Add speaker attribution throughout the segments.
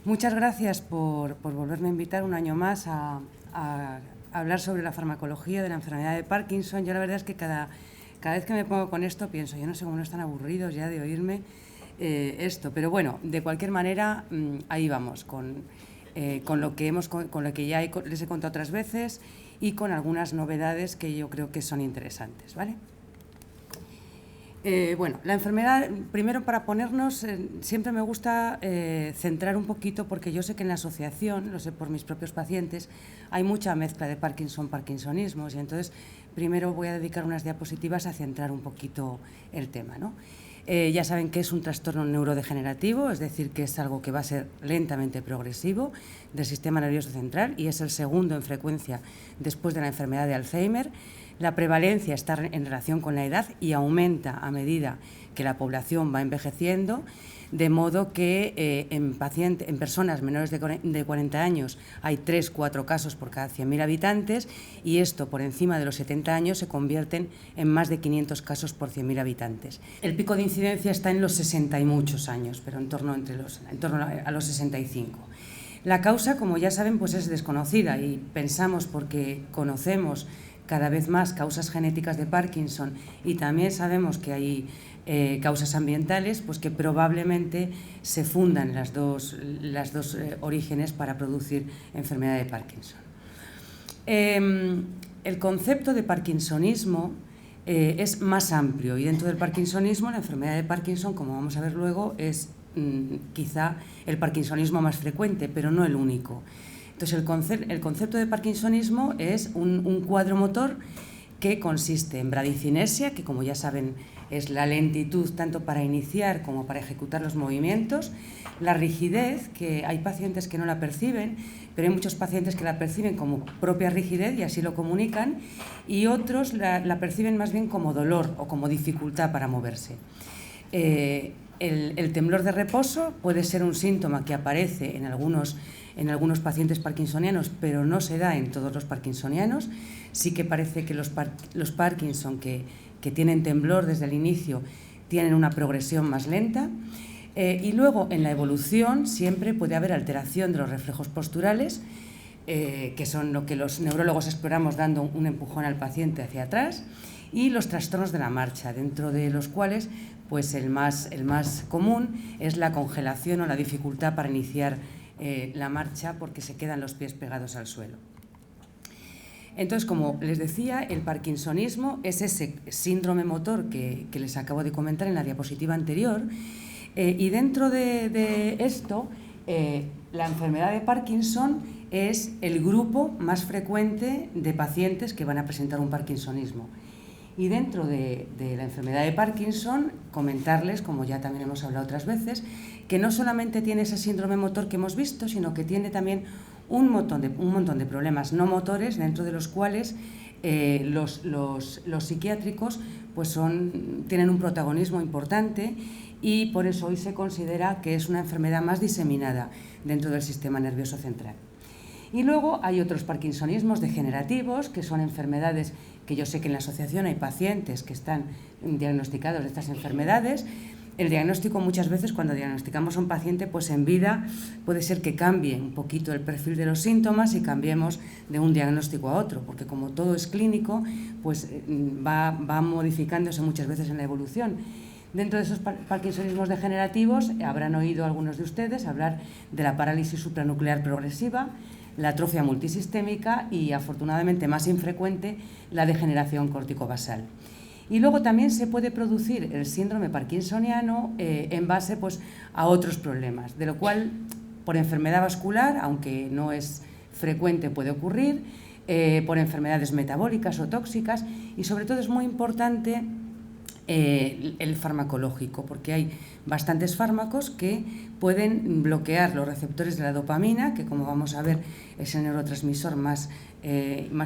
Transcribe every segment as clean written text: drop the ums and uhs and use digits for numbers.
Speaker 1: Muchas gracias por volverme a invitar un año más a hablar sobre la farmacología de la enfermedad de Parkinson. Yo la verdad es que cada vez que me pongo con esto pienso, yo no sé cómo no están aburridos ya de oírme esto. Pero bueno, de cualquier manera, ahí vamos, con lo que ya les he contado otras veces y con algunas novedades que yo creo que son interesantes, ¿vale? Bueno, la enfermedad, primero para ponernos, siempre me gusta centrar un poquito, porque yo sé que en la asociación, lo sé por mis propios pacientes, hay mucha mezcla de parkinsonismos, y entonces primero voy a dedicar unas diapositivas a centrar un poquito el tema, ¿no? Ya saben que es un trastorno neurodegenerativo, es decir, que es algo que va a ser lentamente progresivo del sistema nervioso central y es el segundo en frecuencia después de la enfermedad de Alzheimer. La prevalencia está en relación con la edad y aumenta a medida que la población va envejeciendo, de modo que en personas menores de 40 años hay 3-4 casos por cada 100.000 habitantes, y esto por encima de los 70 años se convierten en más de 500 casos por 100.000 habitantes. El pico de incidencia está en los 60 y muchos años, pero en torno a los 65. La causa, como ya saben, pues es desconocida, y pensamos, porque conocemos cada vez más causas genéticas de Parkinson y también sabemos que hay causas ambientales, pues que probablemente se fundan las dos orígenes para producir enfermedad de Parkinson. El concepto de parkinsonismo es más amplio, y dentro del parkinsonismo la enfermedad de Parkinson, como vamos a ver luego, es quizá el parkinsonismo más frecuente, pero no el único. Entonces, el concepto de parkinsonismo es un cuadro motor que consiste en bradicinesia, que como ya saben es la lentitud tanto para iniciar como para ejecutar los movimientos, la rigidez, que hay pacientes que no la perciben, pero hay muchos pacientes que la perciben como propia rigidez y así lo comunican, y otros la perciben más bien como dolor o como dificultad para moverse. El temblor de reposo puede ser un síntoma que aparece en algunos pacientes parkinsonianos, pero no se da en todos los parkinsonianos. Sí que parece que los Parkinson que tienen temblor desde el inicio tienen una progresión más lenta. Y luego, en la evolución, siempre puede haber alteración de los reflejos posturales, que son lo que los neurólogos exploramos dando un empujón al paciente hacia atrás, y los trastornos de la marcha, dentro de los cuales pues el más común es la congelación o la dificultad para iniciar la marcha, porque se quedan los pies pegados al suelo. Entonces, como les decía, el parkinsonismo es ese síndrome motor que les acabo de comentar en la diapositiva anterior, y dentro de esto, la enfermedad de Parkinson es el grupo más frecuente de pacientes que van a presentar un parkinsonismo. Y dentro de la enfermedad de Parkinson, comentarles, como ya también hemos hablado otras veces, que no solamente tiene ese síndrome motor que hemos visto, sino que tiene también un montón de problemas no motores, dentro de los cuales los psiquiátricos pues tienen un protagonismo importante, y por eso hoy se considera que es una enfermedad más diseminada dentro del sistema nervioso central. Y luego hay otros parkinsonismos degenerativos, que son enfermedades que yo sé que en la asociación hay pacientes que están diagnosticados de estas enfermedades. El diagnóstico, muchas veces cuando diagnosticamos a un paciente, pues en vida puede ser que cambie un poquito el perfil de los síntomas y cambiemos de un diagnóstico a otro, porque como todo es clínico, pues va modificándose muchas veces en la evolución. Dentro de esos parkinsonismos degenerativos habrán oído algunos de ustedes hablar de la parálisis supranuclear progresiva, la atrofia multisistémica y, afortunadamente más infrecuente, la degeneración corticobasal. Y luego también se puede producir el síndrome parkinsoniano en base pues, a otros problemas, de lo cual, por enfermedad vascular, aunque no es frecuente, puede ocurrir, por enfermedades metabólicas o tóxicas, y sobre todo es muy importante el farmacológico, porque hay bastantes fármacos que pueden bloquear los receptores de la dopamina, que como vamos a ver es el neurotransmisor más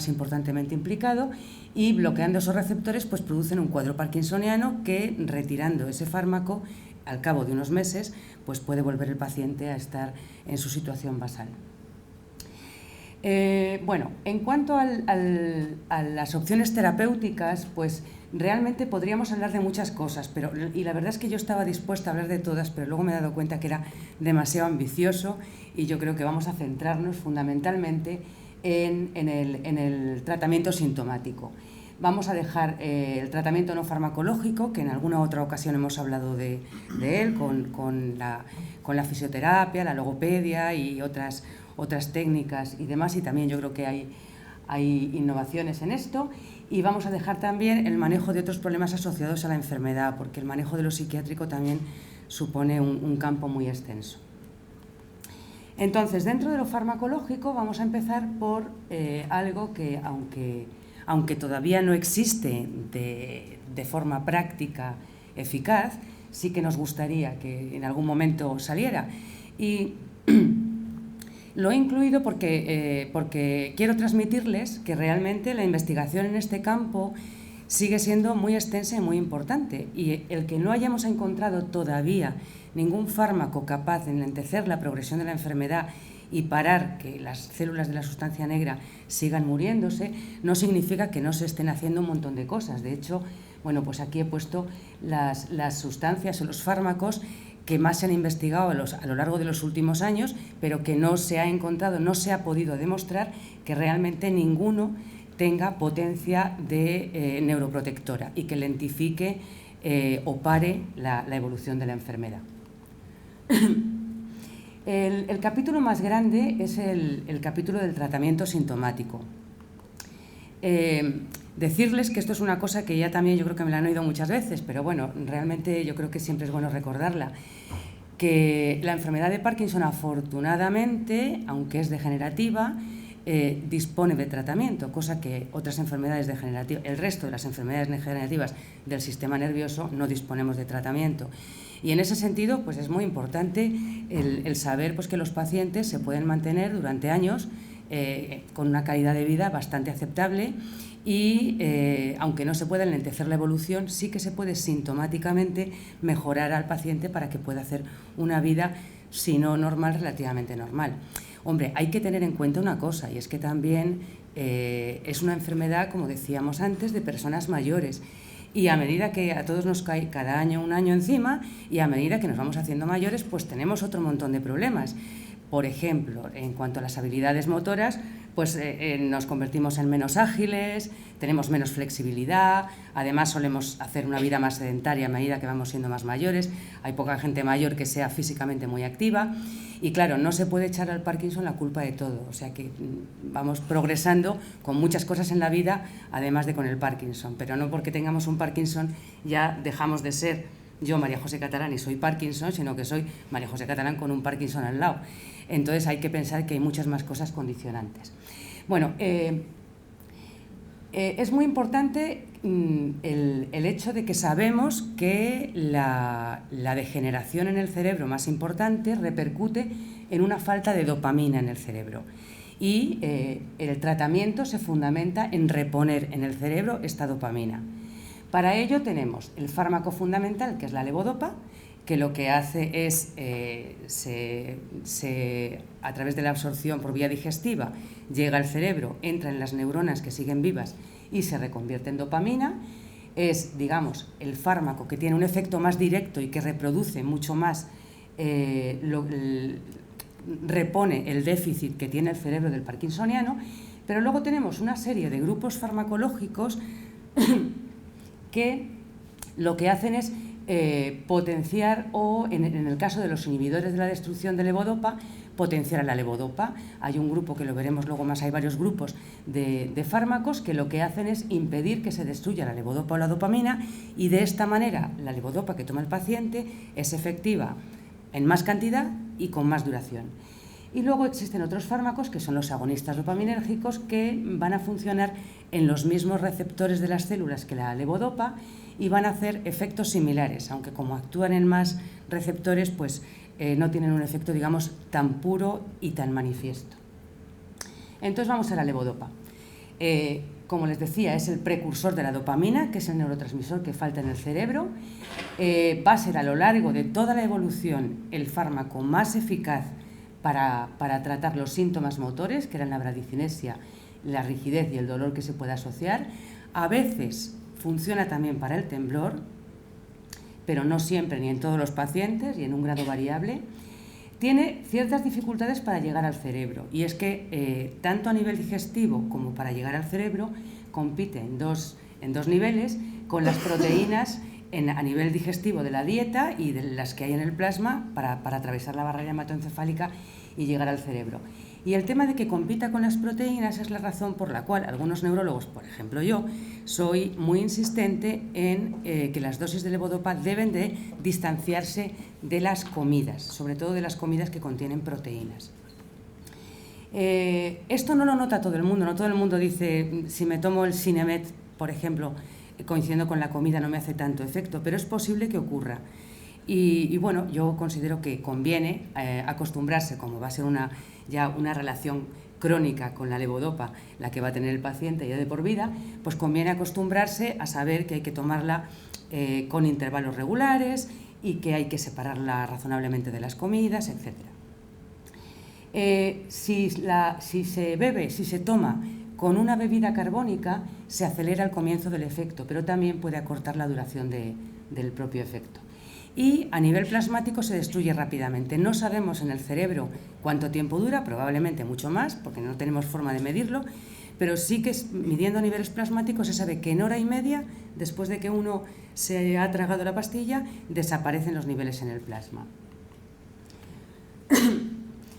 Speaker 1: importantemente implicado, y bloqueando esos receptores pues producen un cuadro parkinsoniano que, retirando ese fármaco, al cabo de unos meses pues puede volver el paciente a estar en su situación basal. Bueno, en cuanto a las opciones terapéuticas, pues realmente podríamos hablar de muchas cosas, y la verdad es que yo estaba dispuesta a hablar de todas, pero luego me he dado cuenta que era demasiado ambicioso y yo creo que vamos a centrarnos fundamentalmente en el tratamiento sintomático. Vamos a dejar el tratamiento no farmacológico, que en alguna otra ocasión hemos hablado de él, con la fisioterapia, la logopedia y otras técnicas y demás, y también yo creo que hay innovaciones en esto. Y vamos a dejar también el manejo de otros problemas asociados a la enfermedad, porque el manejo de lo psiquiátrico también supone un campo muy extenso. Entonces, dentro de lo farmacológico vamos a empezar por algo que, aunque todavía no existe de forma práctica eficaz, sí que nos gustaría que en algún momento saliera. Y lo he incluido porque quiero transmitirles que realmente la investigación en este campo sigue siendo muy extensa y muy importante, y el que no hayamos encontrado todavía ningún fármaco capaz de enlentecer la progresión de la enfermedad y parar que las células de la sustancia negra sigan muriéndose, no significa que no se estén haciendo un montón de cosas. De hecho, bueno, pues aquí he puesto las sustancias o los fármacos que más se han investigado a lo largo de los últimos años, pero que no se ha encontrado, no se ha podido demostrar que realmente ninguno tenga potencia de neuroprotectora y que lentifique o pare la evolución de la enfermedad. El capítulo más grande es el capítulo del tratamiento sintomático. Decirles que esto es una cosa que ya también yo creo que me la han oído muchas veces, pero bueno, realmente yo creo que siempre es bueno recordarla, que la enfermedad de Parkinson, afortunadamente, aunque es degenerativa, dispone de tratamiento, cosa que otras enfermedades degenerativas, el resto de las enfermedades degenerativas del sistema nervioso, no disponemos de tratamiento. Y en ese sentido, pues es muy importante el saber pues, que los pacientes se pueden mantener durante años con una calidad de vida bastante aceptable y, aunque no se pueda enlentecer la evolución, sí que se puede sintomáticamente mejorar al paciente para que pueda hacer una vida, si no normal, relativamente normal. Hombre, hay que tener en cuenta una cosa, y es que también es una enfermedad, como decíamos antes, de personas mayores. Y a medida que a todos nos cae cada año un año encima, y a medida que nos vamos haciendo mayores, pues tenemos otro montón de problemas. Por ejemplo, en cuanto a las habilidades motoras, pues nos convertimos en menos ágiles, tenemos menos flexibilidad, además solemos hacer una vida más sedentaria a medida que vamos siendo más mayores, hay poca gente mayor que sea físicamente muy activa y claro, no se puede echar al Parkinson la culpa de todo, o sea que vamos progresando con muchas cosas en la vida, además de con el Parkinson, pero no porque tengamos un Parkinson ya dejamos de ser yo, María José Catalán, y soy Parkinson, sino que soy María José Catalán con un Parkinson al lado. Entonces hay que pensar que hay muchas más cosas condicionantes. Bueno, es muy importante el hecho de que sabemos que la degeneración en el cerebro más importante repercute en una falta de dopamina en el cerebro. Y el tratamiento se fundamenta en reponer en el cerebro esta dopamina. Para ello tenemos el fármaco fundamental, que es la levodopa, que lo que hace es, a través de la absorción por vía digestiva, llega al cerebro, entra en las neuronas que siguen vivas y se reconvierte en dopamina. Es, digamos, el fármaco que tiene un efecto más directo y que reproduce mucho más, repone el déficit que tiene el cerebro del parkinsoniano, pero luego tenemos una serie de grupos farmacológicos que lo que hacen es potenciar o, en el caso de los inhibidores de la destrucción de levodopa, potenciar a la levodopa. Hay un grupo que lo veremos luego más, hay varios grupos de fármacos que lo que hacen es impedir que se destruya la levodopa o la dopamina y de esta manera la levodopa que toma el paciente es efectiva en más cantidad y con más duración. Y luego existen otros fármacos que son los agonistas dopaminérgicos que van a funcionar en los mismos receptores de las células que la levodopa y van a hacer efectos similares, aunque como actúan en más receptores, pues no tienen un efecto, digamos, tan puro y tan manifiesto. Entonces vamos a la levodopa. Como les decía, es el precursor de la dopamina, que es el neurotransmisor que falta en el cerebro. Va a ser a lo largo de toda la evolución el fármaco más eficaz para tratar los síntomas motores, que eran la bradicinesia, la rigidez y el dolor que se puede asociar. A veces funciona también para el temblor, pero no siempre ni en todos los pacientes y en un grado variable. Tiene ciertas dificultades para llegar al cerebro, y es que tanto a nivel digestivo como para llegar al cerebro compite en dos niveles con las proteínas a nivel digestivo de la dieta y de las que hay en el plasma para atravesar la barrera hematoencefálica y llegar al cerebro. Y el tema de que compita con las proteínas es la razón por la cual algunos neurólogos, por ejemplo yo, soy muy insistente en que las dosis de levodopa deben de distanciarse de las comidas, sobre todo de las comidas que contienen proteínas. Esto no lo nota todo el mundo, no todo el mundo dice, si me tomo el Sinemet, por ejemplo, coincidiendo con la comida no me hace tanto efecto, pero es posible que ocurra. Y bueno, yo considero que conviene acostumbrarse, como va a ser ya una relación crónica con la levodopa, la que va a tener el paciente ya de por vida, pues conviene acostumbrarse a saber que hay que tomarla con intervalos regulares y que hay que separarla razonablemente de las comidas, etc. Si se toma con una bebida carbónica, se acelera el comienzo del efecto, pero también puede acortar la duración del propio efecto. Y a nivel plasmático se destruye rápidamente. No sabemos en el cerebro cuánto tiempo dura, probablemente mucho más, porque no tenemos forma de medirlo, pero sí que midiendo niveles plasmáticos se sabe que en hora y media, después de que uno se ha tragado la pastilla, desaparecen los niveles en el plasma.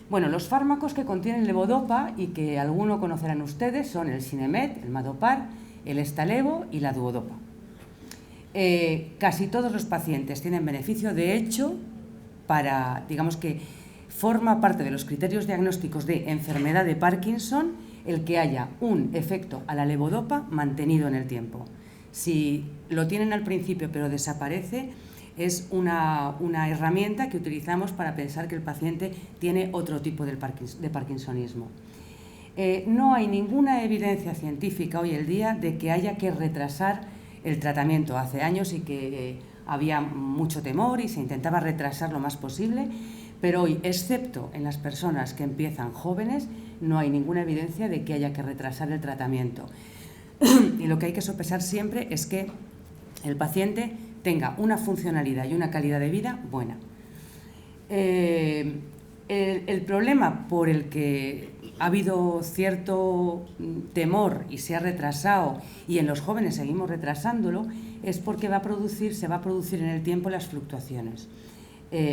Speaker 1: Bueno, los fármacos que contienen levodopa y que alguno conocerán ustedes son el Sinemet, el Madopar, el Estalevo y la Duodopa. Casi todos los pacientes tienen beneficio, de hecho, digamos que forma parte de los criterios diagnósticos de enfermedad de Parkinson el que haya un efecto a la levodopa mantenido en el tiempo. Si lo tienen al principio pero desaparece, es una herramienta que utilizamos para pensar que el paciente tiene otro tipo de parkinsonismo. No hay ninguna evidencia científica hoy en día de que haya que retrasar el tratamiento. Hace años y que había mucho temor y se intentaba retrasar lo más posible, pero hoy, excepto en las personas que empiezan jóvenes, no hay ninguna evidencia de que haya que retrasar el tratamiento. Y lo que hay que sopesar siempre es que el paciente tenga una funcionalidad y una calidad de vida buena. El problema por el que ha habido cierto temor y se ha retrasado, y en los jóvenes seguimos retrasándolo, es porque se va a producir en el tiempo las fluctuaciones.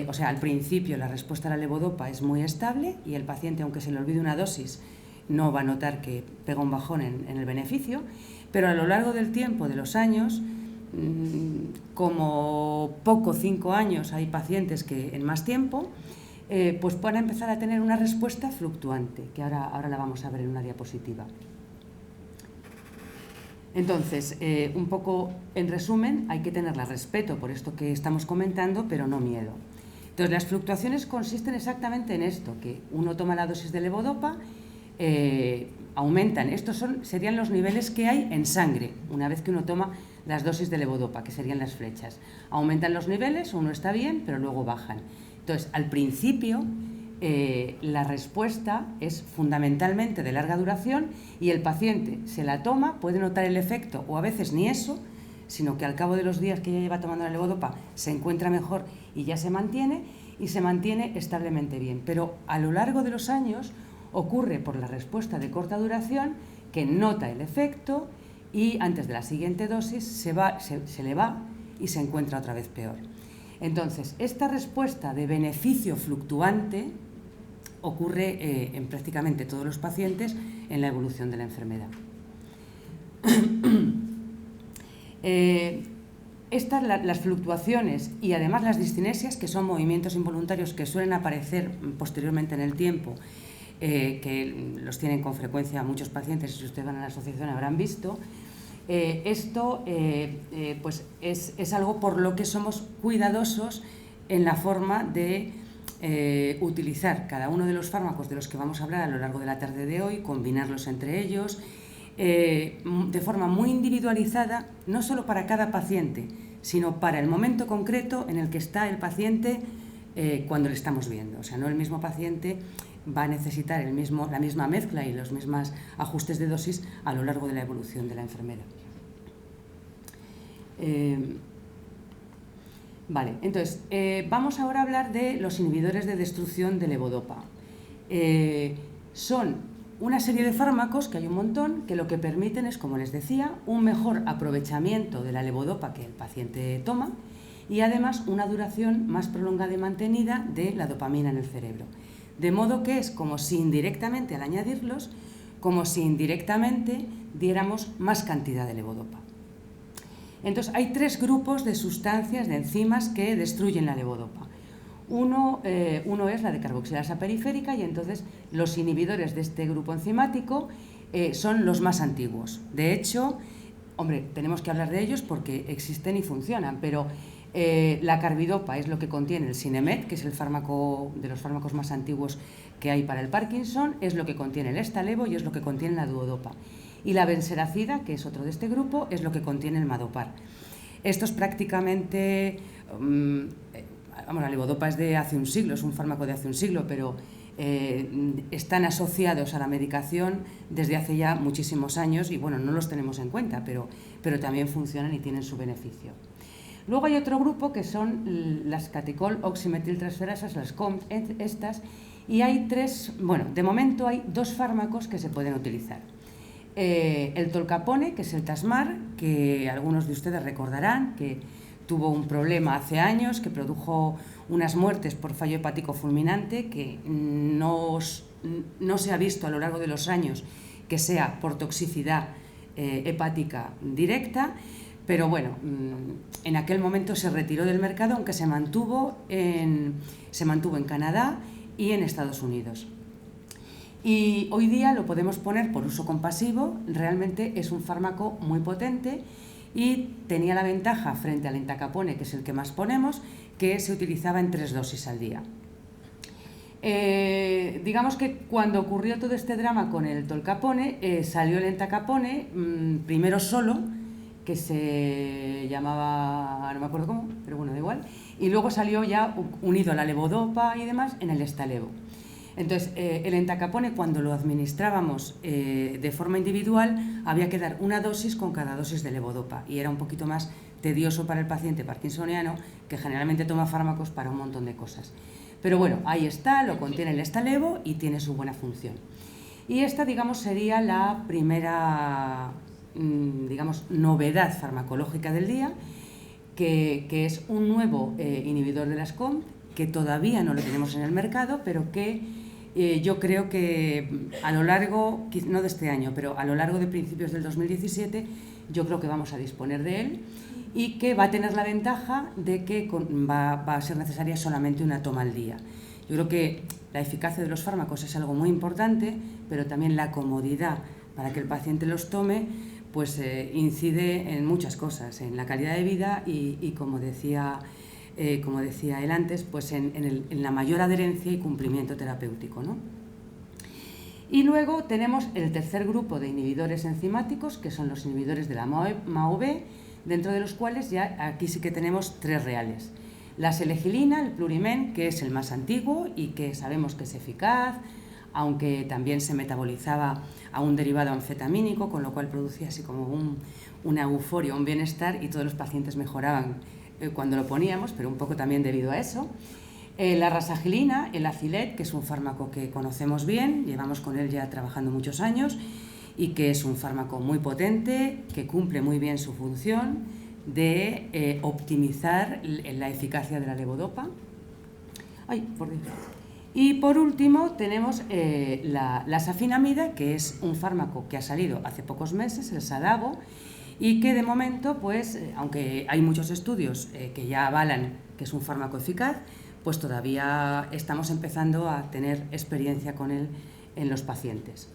Speaker 1: O sea, al principio la respuesta a la levodopa es muy estable y el paciente, aunque se le olvide una dosis, no va a notar que pega un bajón en el beneficio, pero a lo largo del tiempo, de los años, como poco 5 años, hay pacientes que en más tiempo, pues pueden empezar a tener una respuesta fluctuante, que ahora la vamos a ver en una diapositiva. Entonces, un poco en resumen, hay que tenerle respeto por esto que estamos comentando, pero no miedo. Entonces, las fluctuaciones consisten exactamente en esto, que uno toma la dosis de levodopa, aumentan, serían los niveles que hay en sangre, una vez que uno toma las dosis de levodopa, que serían las flechas. Aumentan los niveles, uno está bien, pero luego bajan. Entonces, al principio, la respuesta es fundamentalmente de larga duración y el paciente se la toma, puede notar el efecto, o a veces ni eso, sino que al cabo de los días que ya lleva tomando la levodopa se encuentra mejor y ya se mantiene establemente bien. Pero a lo largo de los años ocurre por la respuesta de corta duración que nota el efecto y antes de la siguiente dosis se le va y se encuentra otra vez peor. Entonces, esta respuesta de beneficio fluctuante ocurre en prácticamente todos los pacientes en la evolución de la enfermedad. Las fluctuaciones y además las discinesias, que son movimientos involuntarios que suelen aparecer posteriormente en el tiempo, que los tienen con frecuencia muchos pacientes, y si ustedes van a la asociación habrán visto, pues es algo por lo que somos cuidadosos en la forma de utilizar cada uno de los fármacos de los que vamos a hablar a lo largo de la tarde de hoy, combinarlos entre ellos, de forma muy individualizada, no solo para cada paciente, sino para el momento concreto en el que está el paciente cuando le estamos viendo. O sea, no el mismo paciente va a necesitar la misma mezcla y los mismos ajustes de dosis a lo largo de la evolución de la enfermedad. Vale, entonces, vamos ahora a hablar de los inhibidores de destrucción de levodopa. Son una serie de fármacos, que hay un montón, que lo que permiten es, como les decía, un mejor aprovechamiento de la levodopa que el paciente toma y además una duración más prolongada y mantenida de la dopamina en el cerebro. De modo que es como si indirectamente, al añadirlos, como si indirectamente diéramos más cantidad de levodopa. Entonces, hay tres grupos de sustancias, de enzimas, que destruyen la levodopa. Uno es la de carboxilasa periférica y entonces los inhibidores de este grupo enzimático son los más antiguos. De hecho, hombre, tenemos que hablar de ellos porque existen y funcionan, pero la carbidopa es lo que contiene el Sinemet, que es el fármaco de los fármacos más antiguos que hay para el Parkinson, es lo que contiene el Estalevo y es lo que contiene la duodopa. Y la benseracida, que es otro de este grupo, es lo que contiene el Madopar. Estos prácticamente, la levodopa es de hace un siglo, es un fármaco de hace un siglo, pero están asociados a la medicación desde hace ya muchísimos años y bueno, no los tenemos en cuenta, pero también funcionan y tienen su beneficio. Luego hay otro grupo que son las catecol oximetiltransferasas, las COMT, estas, y hay tres, bueno, de momento hay dos fármacos que se pueden utilizar. El tolcapone, que es el Tasmar, que algunos de ustedes recordarán que tuvo un problema hace años, que produjo unas muertes por fallo hepático fulminante, que no se ha visto a lo largo de los años que sea por toxicidad hepática directa, pero bueno, en aquel momento se retiró del mercado, aunque se mantuvo en Canadá y en Estados Unidos. Y hoy día lo podemos poner por uso compasivo, realmente es un fármaco muy potente y tenía la ventaja frente al entacapone, que es el que más ponemos, que se utilizaba en 3 dosis al día. Digamos que cuando ocurrió todo este drama con el tolcapone, salió el entacapone, primero solo, que se llamaba, no me acuerdo cómo, pero bueno, da igual, y luego salió ya unido a la levodopa y demás en el Estalevo. Entonces, el entacapone, cuando lo administrábamos de forma individual, había que dar una dosis con cada dosis de levodopa y era un poquito más tedioso para el paciente parkinsoniano, que generalmente toma fármacos para un montón de cosas. Pero bueno, ahí está, lo contiene el Estalevo y tiene su buena función. Y esta, digamos, sería la primera, novedad farmacológica del día, que es un nuevo inhibidor de las COMT, que todavía no lo tenemos en el mercado, pero que yo creo que a lo largo, no de este año, pero a lo largo de principios del 2017, yo creo que vamos a disponer de él y que va a tener la ventaja de que va a ser necesaria solamente una toma al día. Yo creo que la eficacia de los fármacos es algo muy importante, pero también la comodidad para que el paciente los tome, pues incide en muchas cosas, en la calidad de vida y como decía él antes, pues en la mayor adherencia y cumplimiento terapéutico, ¿no? Y luego tenemos el tercer grupo de inhibidores enzimáticos, que son los inhibidores de la MAO-B, dentro de los cuales ya aquí sí que tenemos 3 reales. La selegilina, el plurimen, que es el más antiguo y que sabemos que es eficaz, aunque también se metabolizaba a un derivado anfetamínico, con lo cual producía así como una euforia, un bienestar, y todos los pacientes mejoraban cuando lo poníamos, pero un poco también debido a eso. La rasagilina, el Acilet, que es un fármaco que conocemos bien, llevamos con él ya trabajando muchos años y que es un fármaco muy potente, que cumple muy bien su función de optimizar la eficacia de la levodopa. Ay, por Dios. Y por último tenemos la safinamida, que es un fármaco que ha salido hace pocos meses, el Xadago, y que de momento, pues, aunque hay muchos estudios que ya avalan que es un fármaco eficaz, pues todavía estamos empezando a tener experiencia con él en los pacientes.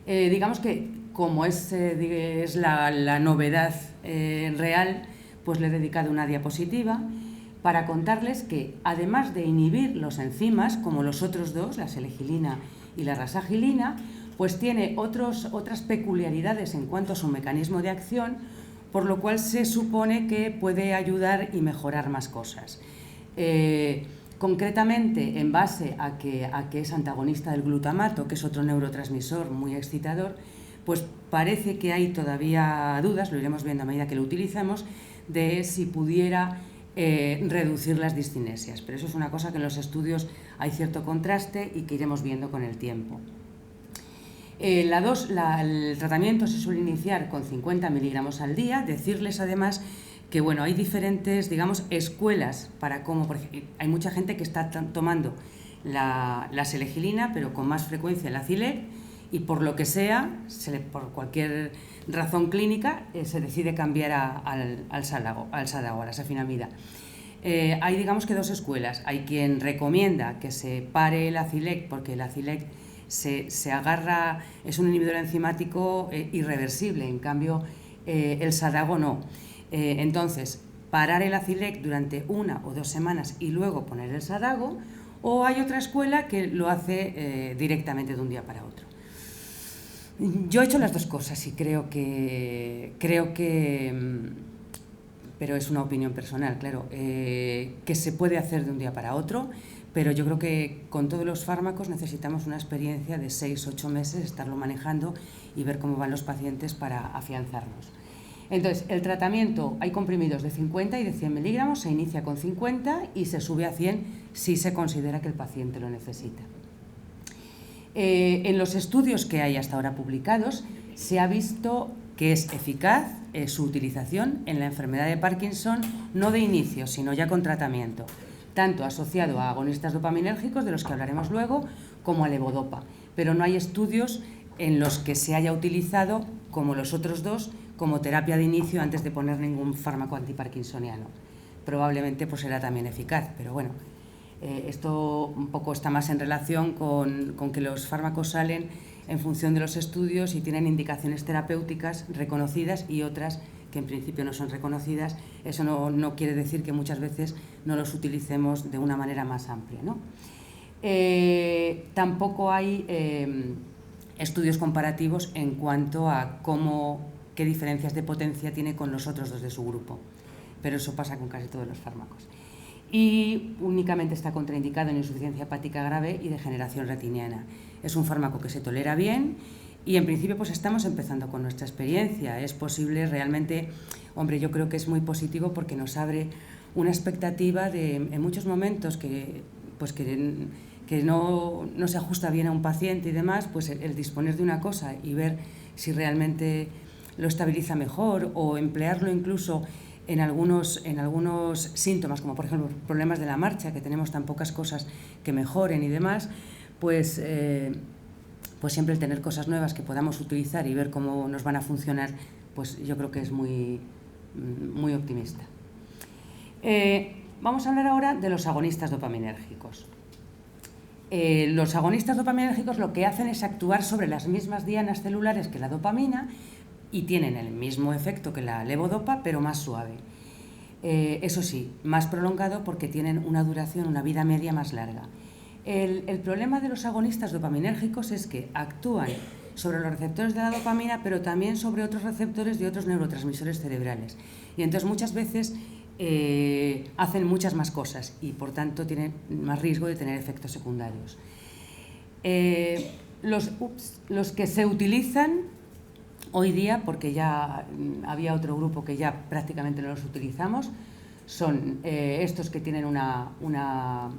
Speaker 1: Digamos que como es la novedad real, pues le he dedicado una diapositiva para contarles que, además de inhibir los enzimas, como los otros dos, la selegilina y la rasagilina, pues tiene otras peculiaridades en cuanto a su mecanismo de acción, por lo cual se supone que puede ayudar y mejorar más cosas. Concretamente, en base a que es antagonista del glutamato, que es otro neurotransmisor muy excitador, pues parece que hay todavía dudas, lo iremos viendo a medida que lo utilizamos, de si pudiera reducir las discinesias. Pero eso es una cosa que en los estudios hay cierto contraste y que iremos viendo con el tiempo. El tratamiento se suele iniciar con 50 miligramos al día. Decirles además que bueno, hay diferentes, digamos, escuelas para cómo, por ejemplo, hay mucha gente que está tomando la selegilina, pero con más frecuencia el Acilec, y por lo que sea, por cualquier razón clínica, se decide cambiar al Xadago, a la safinamida. Hay, digamos, que dos escuelas. Hay quien recomienda que se pare el Acilec, porque el Acilec se agarra, es un inhibidor enzimático irreversible, en cambio el Xadago no. Entonces, parar el Acilec durante 1 o 2 semanas y luego poner el Xadago, o hay otra escuela que lo hace directamente de un día para otro. Yo he hecho las dos cosas y creo que pero es una opinión personal, claro, que se puede hacer de un día para otro, pero yo creo que con todos los fármacos necesitamos una experiencia de 6-8 meses, estarlo manejando y ver cómo van los pacientes para afianzarnos. Entonces, el tratamiento, hay comprimidos de 50 y de 100 miligramos, se inicia con 50 y se sube a 100 si se considera que el paciente lo necesita. En los estudios que hay hasta ahora publicados, se ha visto que es eficaz su utilización en la enfermedad de Parkinson, no de inicio, sino ya con tratamiento, tanto asociado a agonistas dopaminérgicos, de los que hablaremos luego, como a levodopa. Pero no hay estudios en los que se haya utilizado, como los otros dos, como terapia de inicio antes de poner ningún fármaco antiparkinsoniano. Probablemente pues será también eficaz, pero bueno, esto un poco está más en relación con que los fármacos salen en función de los estudios y tienen indicaciones terapéuticas reconocidas y otras que en principio no son reconocidas. Eso no quiere decir que muchas veces no los utilicemos de una manera más amplia, ¿no? Tampoco hay estudios comparativos en cuanto a qué diferencias de potencia tiene con los otros dos de su grupo, pero eso pasa con casi todos los fármacos. Y únicamente está contraindicado en insuficiencia hepática grave y degeneración retiniana. Es un fármaco que se tolera bien y en principio pues estamos empezando con nuestra experiencia. Es posible realmente, hombre, yo creo que es muy positivo porque nos abre una expectativa de, en muchos momentos que no se ajusta bien a un paciente y demás, pues el disponer de una cosa y ver si realmente lo estabiliza mejor o emplearlo incluso en algunos síntomas, como por ejemplo problemas de la marcha, que tenemos tan pocas cosas que mejoren y demás, pues siempre el tener cosas nuevas que podamos utilizar y ver cómo nos van a funcionar, pues yo creo que es muy, muy optimista. Vamos a hablar ahora de los agonistas dopaminérgicos. Los agonistas dopaminérgicos lo que hacen es actuar sobre las mismas dianas celulares que la dopamina y tienen el mismo efecto que la levodopa, pero más suave. Eso sí, más prolongado porque tienen una duración, una vida media más larga. El problema de los agonistas dopaminérgicos es que actúan sobre los receptores de la dopamina, pero también sobre otros receptores de otros neurotransmisores cerebrales. Y entonces muchas veces hacen muchas más cosas y por tanto tienen más riesgo de tener efectos secundarios. Los que se utilizan hoy día, porque ya había otro grupo que ya prácticamente no los utilizamos, son estos que tienen una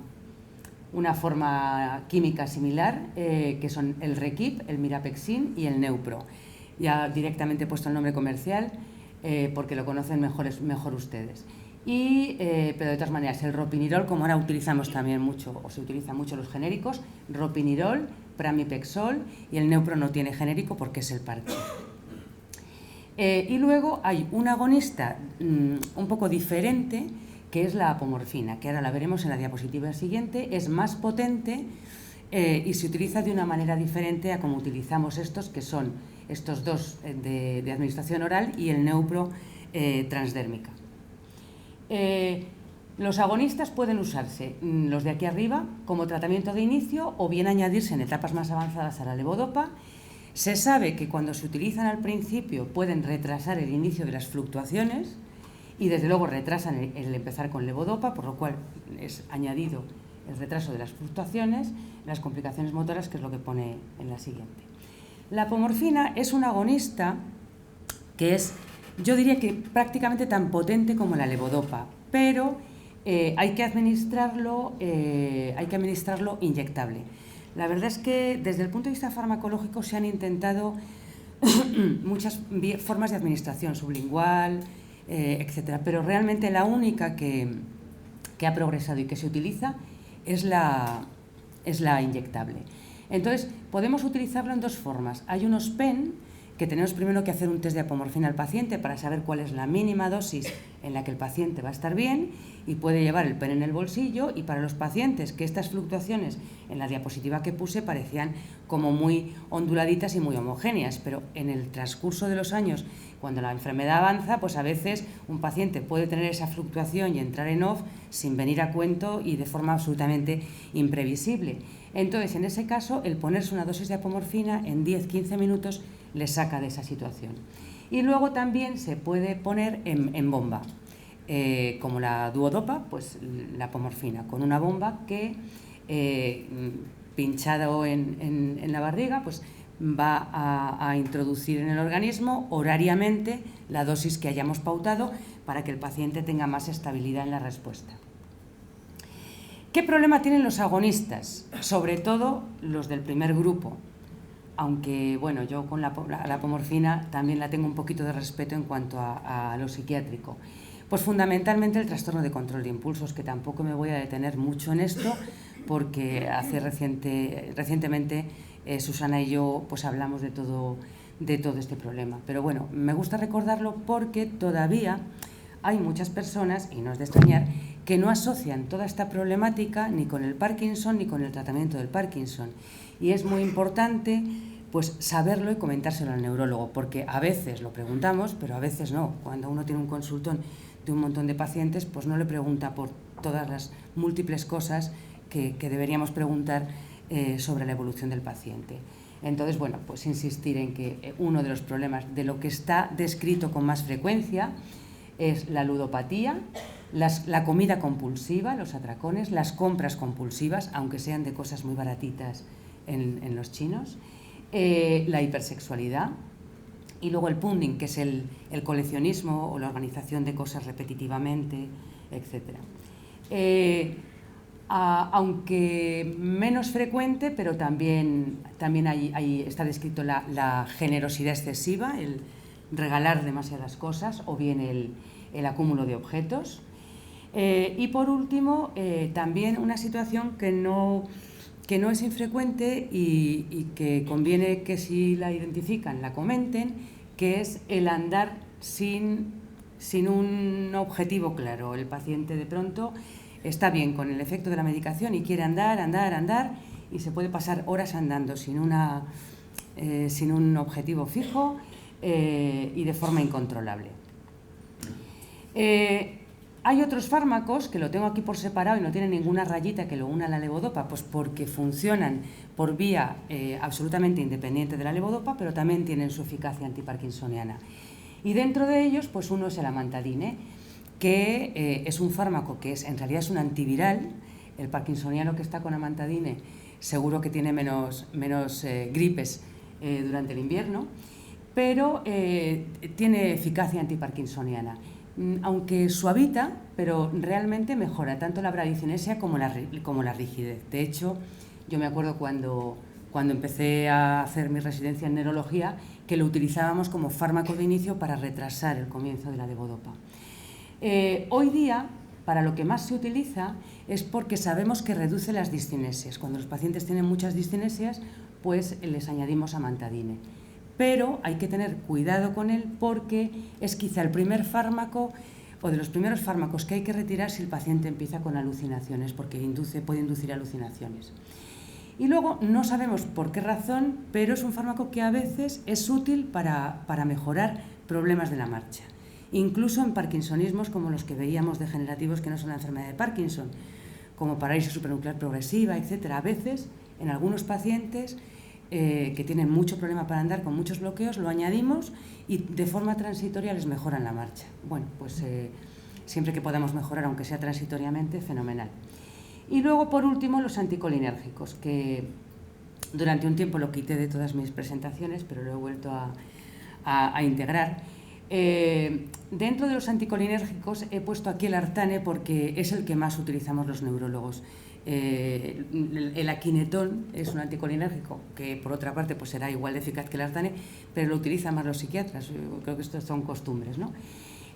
Speaker 1: forma química similar, que son el Requip, el Mirapexin y el Neupro. Ya directamente he puesto el nombre comercial porque lo conocen mejor ustedes. Pero de todas maneras, el Ropinirol, como ahora utilizamos también mucho, o se utilizan mucho los genéricos, Ropinirol, Pramipexol, y el Neupro no tiene genérico porque es el parche. Y luego hay un agonista un poco diferente, que es la apomorfina, que ahora la veremos en la diapositiva siguiente. Es más potente y se utiliza de una manera diferente a como utilizamos estos, que son estos dos de administración oral y el Neupro transdérmica. Los agonistas pueden usarse, los de aquí arriba, como tratamiento de inicio o bien añadirse en etapas más avanzadas a la levodopa. Se sabe que cuando se utilizan al principio pueden retrasar el inicio de las fluctuaciones y desde luego retrasan el empezar con levodopa, por lo cual es añadido el retraso de las fluctuaciones, las complicaciones motoras, que es lo que pone en la siguiente. La apomorfina es un agonista que es, yo diría que prácticamente tan potente como la levodopa, pero hay que administrarlo inyectable. La verdad es que desde el punto de vista farmacológico se han intentado muchas formas de administración, sublingual, etcétera, pero realmente la única que ha progresado y que se utiliza es la inyectable. Entonces, podemos utilizarlo en dos formas. Hay unos PEN, que tenemos primero que hacer un test de apomorfina al paciente para saber cuál es la mínima dosis en la que el paciente va a estar bien y puede llevar el PEN en el bolsillo, y para los pacientes que estas fluctuaciones en la diapositiva que puse parecían como muy onduladitas y muy homogéneas, pero en el transcurso de los años, cuando la enfermedad avanza, pues a veces un paciente puede tener esa fluctuación y entrar en off sin venir a cuento y de forma absolutamente imprevisible. Entonces, en ese caso, el ponerse una dosis de apomorfina en 10-15 minutos le saca de esa situación. Y luego también se puede poner en bomba, como la duodopa, pues la apomorfina, con una bomba que, pinchado en la barriga, pues va a introducir en el organismo horariamente la dosis que hayamos pautado para que el paciente tenga más estabilidad en la respuesta. ¿Qué problema tienen los agonistas? Sobre todo los del primer grupo, aunque bueno, yo con la apomorfina también la tengo un poquito de respeto en cuanto a lo psiquiátrico. Pues fundamentalmente el trastorno de control de impulsos, que tampoco me voy a detener mucho en esto, porque recientemente Susana y yo pues hablamos de todo este problema. Pero bueno, me gusta recordarlo porque todavía hay muchas personas, y no es de extrañar, que no asocian toda esta problemática ni con el Parkinson ni con el tratamiento del Parkinson. Y es muy importante pues saberlo y comentárselo al neurólogo, porque a veces lo preguntamos, pero a veces no. Cuando uno tiene un consultón de un montón de pacientes, pues no le pregunta por todas las múltiples cosas que deberíamos preguntar sobre la evolución del paciente. Entonces, bueno, pues insistir en que uno de los problemas de lo que está descrito con más frecuencia es la ludopatía, la comida compulsiva, los atracones, las compras compulsivas, aunque sean de cosas muy baratitas en los chinos, la hipersexualidad, y luego el punding, que es el coleccionismo o la organización de cosas repetitivamente, etc. Aunque menos frecuente, pero también está descrito la generosidad excesiva, el regalar demasiadas cosas, o bien el acúmulo de objetos. Y por último, también una situación que no es infrecuente y que conviene que si la identifican la comenten, que es el andar sin un objetivo claro. El paciente de pronto está bien con el efecto de la medicación y quiere andar, y se puede pasar horas andando sin un objetivo fijo y de forma incontrolable. Hay otros fármacos que lo tengo aquí por separado y no tienen ninguna rayita que lo una a la levodopa, pues porque funcionan por vía absolutamente independiente de la levodopa, pero también tienen su eficacia antiparkinsoniana. Y dentro de ellos, pues uno es el amantadine, que es un fármaco que en realidad es un antiviral. El parkinsoniano que está con amantadine seguro que tiene menos gripes durante el invierno, pero tiene eficacia antiparkinsoniana. Aunque suavita, pero realmente mejora tanto la bradicinesia como la rigidez. De hecho, yo me acuerdo cuando empecé a hacer mi residencia en neurología, que lo utilizábamos como fármaco de inicio para retrasar el comienzo de la levodopa. Hoy día, para lo que más se utiliza es porque sabemos que reduce las discinesias. Cuando los pacientes tienen muchas discinesias, pues les añadimos amantadine. Pero hay que tener cuidado con él porque es quizá el primer fármaco o de los primeros fármacos que hay que retirar si el paciente empieza con alucinaciones, porque puede inducir alucinaciones. Y luego no sabemos por qué razón, pero es un fármaco que a veces es útil para mejorar problemas de la marcha, incluso en parkinsonismos como los que veíamos degenerativos que no son la enfermedad de Parkinson, como parálisis supranuclear progresiva, etc. A veces, en algunos pacientes, que tienen mucho problema para andar, con muchos bloqueos, lo añadimos y de forma transitoria les mejoran la marcha. Bueno, pues siempre que podamos mejorar, aunque sea transitoriamente, fenomenal. Y luego, por último, los anticolinérgicos, que durante un tiempo lo quité de todas mis presentaciones, pero lo he vuelto a integrar. Dentro de los anticolinérgicos he puesto aquí el Artane porque es el que más utilizamos los neurólogos. El Aquinetón es un anticolinérgico que, por otra parte, pues será igual de eficaz que el Artane, pero lo utilizan más los psiquiatras. Yo creo que estos son costumbres, ¿no?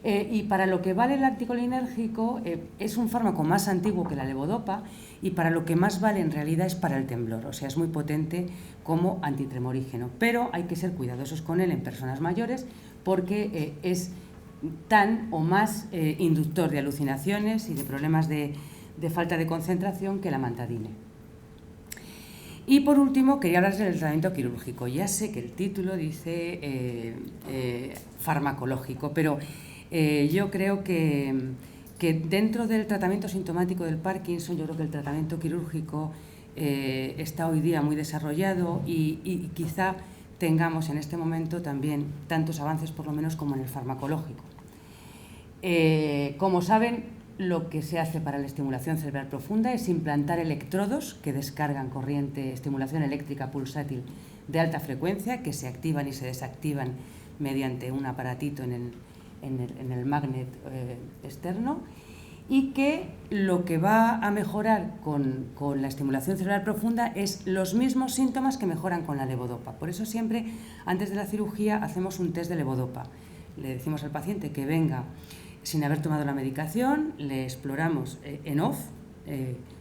Speaker 1: Y para lo que vale el anticolinérgico, es un fármaco más antiguo que la levodopa, y para lo que más vale en realidad es para el temblor, o sea, es muy potente como antitremorígeno, pero hay que ser cuidadosos con él en personas mayores porque es tan o más inductor de alucinaciones y de problemas de falta de concentración que la amantadine. Y por último, quería hablarles del tratamiento quirúrgico. Ya sé que el título dice farmacológico, pero yo creo que dentro del tratamiento sintomático del Parkinson, yo creo que el tratamiento quirúrgico está hoy día muy desarrollado y quizá tengamos en este momento también tantos avances, por lo menos, como en el farmacológico. Como saben, lo que se hace para la estimulación cerebral profunda es implantar electrodos que descargan corriente, estimulación eléctrica pulsátil de alta frecuencia, que se activan y se desactivan mediante un aparatito en el magnet externo, y que lo que va a mejorar con la estimulación cerebral profunda es los mismos síntomas que mejoran con la levodopa. Por eso siempre, antes de la cirugía, hacemos un test de levodopa. Le decimos al paciente que venga sin haber tomado la medicación, le exploramos en off,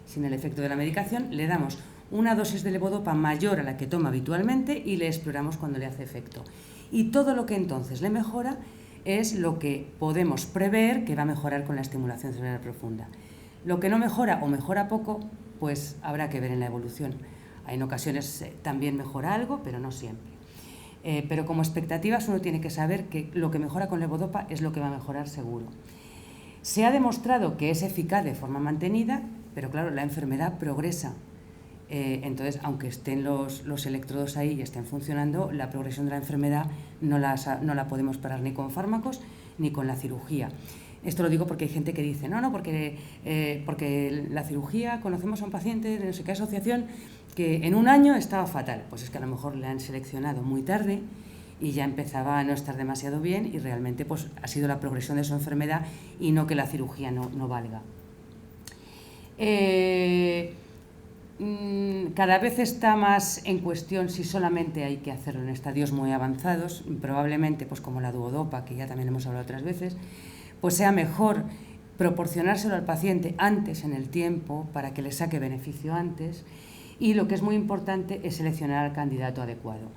Speaker 1: sin el efecto de la medicación, le damos una dosis de levodopa mayor a la que toma habitualmente y le exploramos cuando le hace efecto. Y todo lo que entonces le mejora es lo que podemos prever que va a mejorar con la estimulación cerebral profunda. Lo que no mejora o mejora poco, pues habrá que ver en la evolución. En ocasiones también mejora algo, pero no siempre. Pero como expectativas uno tiene que saber que lo que mejora con levodopa es lo que va a mejorar seguro. Se ha demostrado que es eficaz de forma mantenida, pero claro, la enfermedad progresa. Entonces, aunque estén los electrodos ahí y estén funcionando, la progresión de la enfermedad no la podemos parar ni con fármacos ni con la cirugía. Esto lo digo porque hay gente que dice, no, porque la cirugía, conocemos a un paciente de no sé qué asociación que en un año estaba fatal. Pues es que a lo mejor le han seleccionado muy tarde y ya empezaba a no estar demasiado bien y realmente pues ha sido la progresión de su enfermedad y no que la cirugía no valga. Cada vez está más en cuestión si solamente hay que hacerlo en estadios muy avanzados, probablemente pues como la duodopa, que ya también hemos hablado otras veces, pues sea mejor proporcionárselo al paciente antes en el tiempo para que le saque beneficio antes, y lo que es muy importante es seleccionar al candidato adecuado.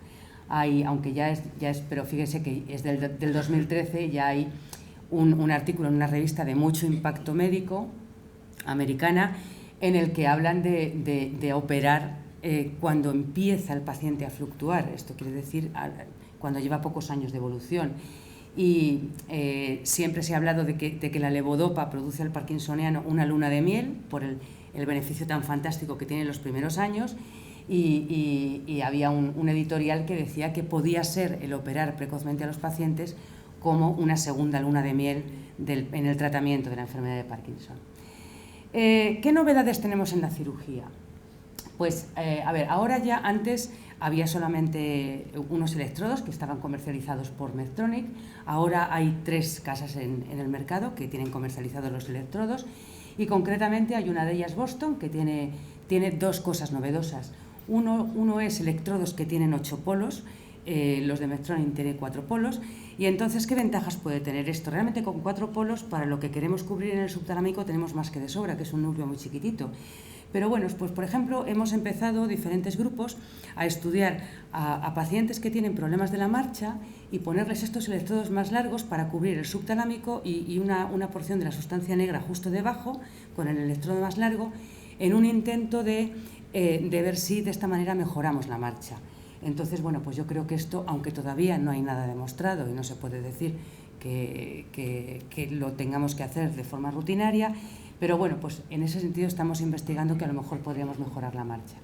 Speaker 1: Aunque ya es, pero fíjese que es del 2013, ya hay un artículo en una revista de mucho impacto médico americana en el que hablan de operar cuando empieza el paciente a fluctuar. Esto quiere decir cuando lleva pocos años de evolución. Y siempre se ha hablado de que la levodopa produce al parkinsoniano una luna de miel por el beneficio tan fantástico que tiene en los primeros años, y había un editorial que decía que podía ser el operar precozmente a los pacientes como una segunda luna de miel en el tratamiento de la enfermedad de Parkinson. ¿Qué novedades tenemos en la cirugía? Pues, ahora ya antes había solamente unos electrodos que estaban comercializados por Medtronic. Ahora hay 3 casas en el mercado que tienen comercializados los electrodos, y concretamente hay una de ellas, Boston, que tiene 2 cosas novedosas. Uno es electrodos que tienen 8 polos, los de Medtronic tienen 4 polos, y entonces, ¿qué ventajas puede tener esto? Realmente con 4 polos, para lo que queremos cubrir en el subtalámico, tenemos más que de sobra, que es un núcleo muy chiquitito. Pero bueno, pues por ejemplo, hemos empezado diferentes grupos a estudiar a pacientes que tienen problemas de la marcha y ponerles estos electrodos más largos para cubrir el subtalámico y una porción de la sustancia negra justo debajo, con el electrodo más largo, en un intento de ver si de esta manera mejoramos la marcha. Entonces, bueno, pues yo creo que esto, aunque todavía no hay nada demostrado y no se puede decir que lo tengamos que hacer de forma rutinaria, pero bueno, pues en ese sentido estamos investigando que a lo mejor podríamos mejorar la marcha.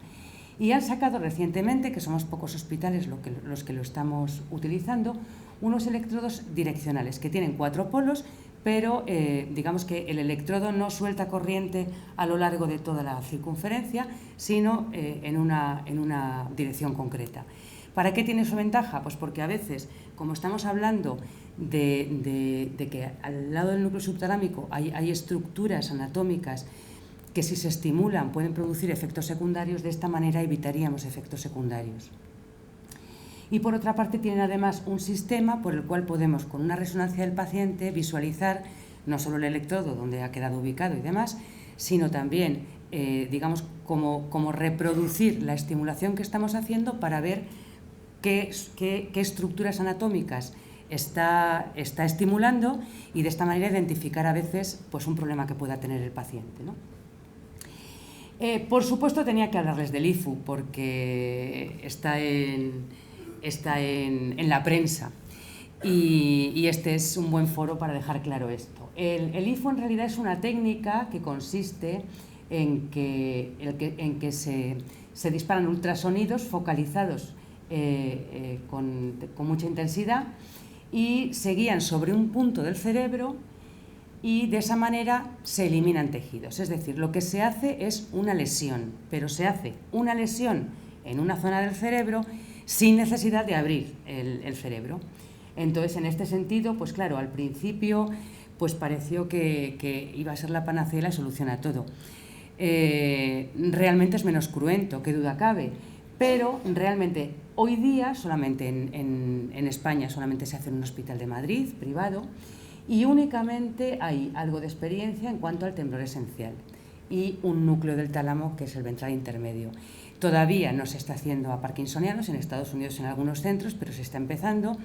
Speaker 1: Y han sacado recientemente, que somos pocos hospitales los que lo estamos utilizando, unos electrodos direccionales que tienen 4 polos, pero digamos que el electrodo no suelta corriente a lo largo de toda la circunferencia, sino en una dirección concreta. ¿Para qué tiene su ventaja? Pues porque a veces, como estamos hablando de que al lado del núcleo subtalámico hay estructuras anatómicas que si se estimulan pueden producir efectos secundarios, de esta manera evitaríamos efectos secundarios. Y por otra parte tienen además un sistema por el cual podemos, con una resonancia del paciente, visualizar no solo el electrodo donde ha quedado ubicado y demás, sino también, digamos, cómo reproducir la estimulación que estamos haciendo para ver qué estructuras anatómicas está estimulando y de esta manera identificar a veces pues, un problema que pueda tener el paciente, ¿no? Por supuesto tenía que hablarles del IFU porque está en la prensa y este es un buen foro para dejar claro esto. El IFU en realidad es una técnica que consiste en que se disparan ultrasonidos focalizados con mucha intensidad y se guían sobre un punto del cerebro y de esa manera se eliminan tejidos. Es decir, lo que se hace es una lesión, pero se hace una lesión en una zona del cerebro sin necesidad de abrir el cerebro. Entonces, en este sentido, pues claro, al principio pues pareció que iba a ser la panacea y la solución a todo. Realmente es menos cruento, qué duda cabe, pero realmente hoy día solamente en España solamente se hace en un hospital de Madrid, privado, y únicamente hay algo de experiencia en cuanto al temblor esencial y un núcleo del tálamo que es el ventral intermedio. Todavía no se está haciendo a parkinsonianos, en Estados Unidos en algunos centros, pero se está empezando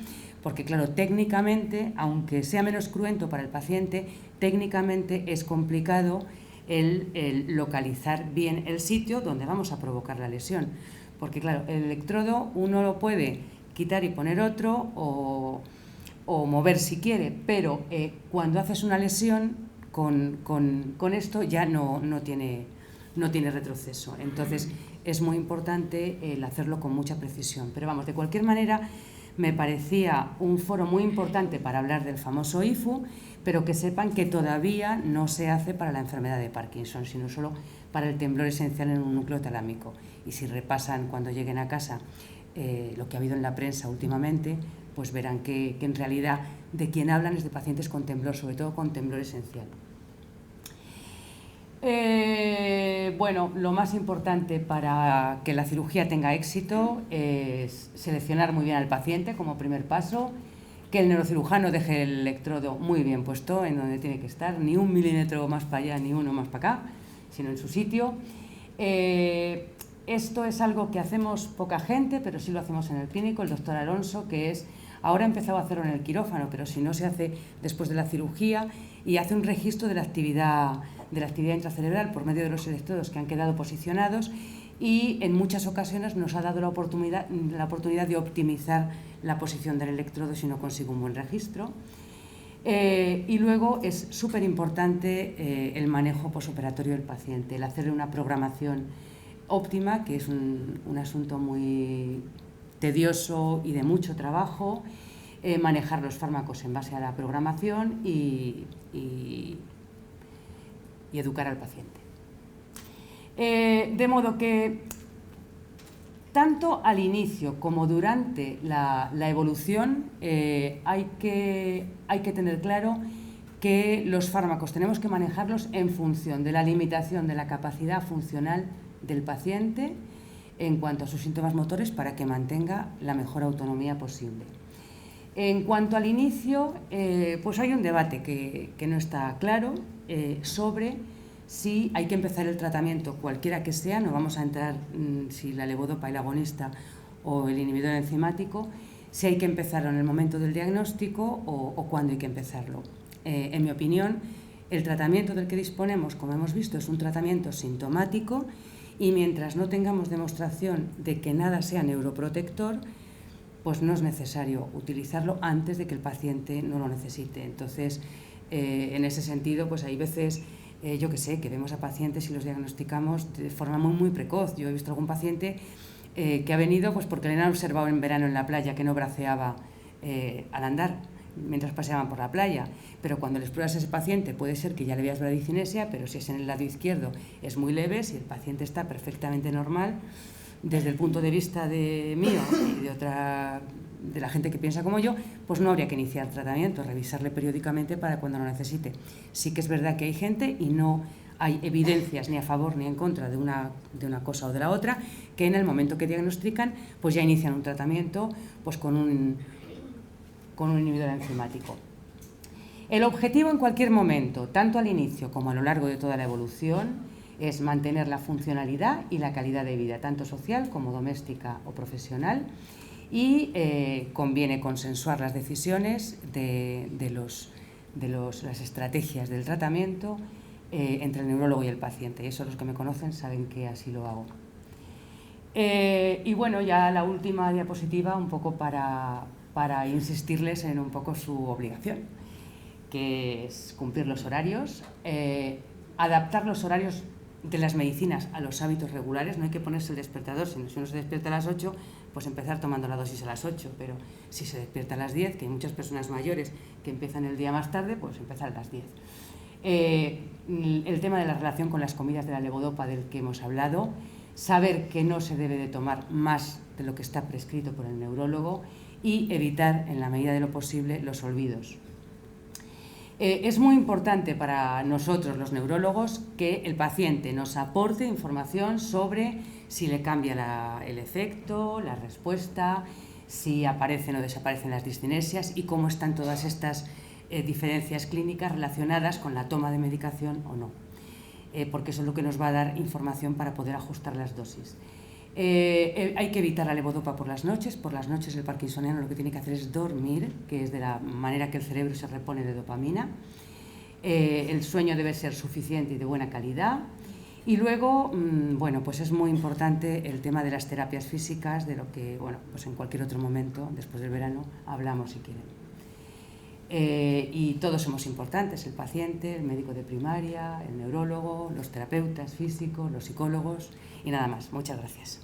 Speaker 1: porque, claro, técnicamente, aunque sea menos cruento para el paciente, técnicamente es complicado el localizar bien el sitio donde vamos a provocar la lesión. Porque, claro, el electrodo uno lo puede quitar y poner otro o mover si quiere, pero cuando haces una lesión con esto ya no tiene retroceso. Entonces es muy importante el hacerlo con mucha precisión. Pero vamos, de cualquier manera me parecía un foro muy importante para hablar del famoso IFU, pero que sepan que todavía no se hace para la enfermedad de Parkinson, sino solo para el temblor esencial en un núcleo talámico. Y si repasan cuando lleguen a casa lo que ha habido en la prensa últimamente, pues verán que en realidad de quien hablan es de pacientes con temblor, sobre todo con temblor esencial. Bueno, lo más importante para que la cirugía tenga éxito es seleccionar muy bien al paciente como primer paso, que el neurocirujano deje el electrodo muy bien puesto en donde tiene que estar, ni 1 milímetro más para allá ni 1 más para acá, sino en su sitio. Esto es algo que hacemos poca gente, pero sí lo hacemos en el clínico. El doctor Alonso, que es ahora ha empezado a hacerlo en el quirófano, pero si no se hace después de la cirugía, y hace un registro de la actividad intracerebral por medio de los electrodos que han quedado posicionados, y en muchas ocasiones nos ha dado la oportunidad de optimizar la posición del electrodo si no consigo un buen registro. Y luego es súper importante el manejo posoperatorio del paciente, el hacerle una programación óptima, que es un asunto muy tedioso y de mucho trabajo, manejar los fármacos en base a la programación y educar al paciente. De modo que tanto al inicio como durante la evolución hay que tener claro que los fármacos tenemos que manejarlos en función de la limitación de la capacidad funcional del paciente en cuanto a sus síntomas motores para que mantenga la mejor autonomía posible. En cuanto al inicio, pues hay un debate que no está claro sobre si hay que empezar el tratamiento cualquiera que sea, no vamos a entrar si la levodopa, el agonista o el inhibidor enzimático, si hay que empezarlo en el momento del diagnóstico o cuándo hay que empezarlo. En mi opinión, el tratamiento del que disponemos, como hemos visto, es un tratamiento sintomático y mientras no tengamos demostración de que nada sea neuroprotector, pues no es necesario utilizarlo antes de que el paciente no lo necesite. Entonces, en ese sentido, pues hay veces yo que sé, que vemos a pacientes y los diagnosticamos de forma muy precoz. Yo he visto algún paciente que ha venido pues porque le han observado en verano en la playa que no braceaba al andar mientras paseaban por la playa, pero cuando les pruebas a ese paciente puede ser que ya le veas bradicinesia, pero si es en el lado izquierdo es muy leve, si el paciente está perfectamente normal, desde el punto de vista mío y de la gente que piensa como yo, pues no habría que iniciar tratamiento, revisarle periódicamente para cuando lo necesite. Sí que es verdad que hay gente, y no hay evidencias ni a favor ni en contra de una cosa o de la otra, que en el momento que diagnostican pues ya inician un tratamiento pues con un inhibidor enzimático. El objetivo en cualquier momento, tanto al inicio como a lo largo de toda la evolución, es mantener la funcionalidad y la calidad de vida, tanto social como doméstica o profesional, y conviene consensuar las decisiones de las estrategias del tratamiento entre el neurólogo y el paciente. Y eso los que me conocen saben que así lo hago. Y bueno, ya la última diapositiva, un poco para insistirles en un poco su obligación, que es cumplir los horarios, adaptar los horarios de las medicinas a los hábitos regulares. No hay que ponerse el despertador, si uno se despierta a las 8, pues empezar tomando la dosis a las 8, pero si se despierta a las 10, que hay muchas personas mayores que empiezan el día más tarde, pues empezar a las 10. El tema de la relación con las comidas de la levodopa del que hemos hablado, saber que no se debe de tomar más de lo que está prescrito por el neurólogo y evitar, en la medida de lo posible, los olvidos. Es muy importante para nosotros, los neurólogos, que el paciente nos aporte información sobre si le cambia el efecto, la respuesta, si aparecen o desaparecen las discinesias y cómo están todas estas diferencias clínicas relacionadas con la toma de medicación o no, porque eso es lo que nos va a dar información para poder ajustar las dosis. Hay que evitar la levodopa por las noches. Por las noches el parkinsoniano lo que tiene que hacer es dormir, que es de la manera que el cerebro se repone de dopamina. El sueño debe ser suficiente y de buena calidad. Y luego, bueno, pues es muy importante el tema de las terapias físicas, de lo que, bueno, pues en cualquier otro momento, después del verano, hablamos si quieren. Y todos somos importantes, el paciente, el médico de primaria, el neurólogo, los terapeutas físicos, los psicólogos y nada más. Muchas gracias.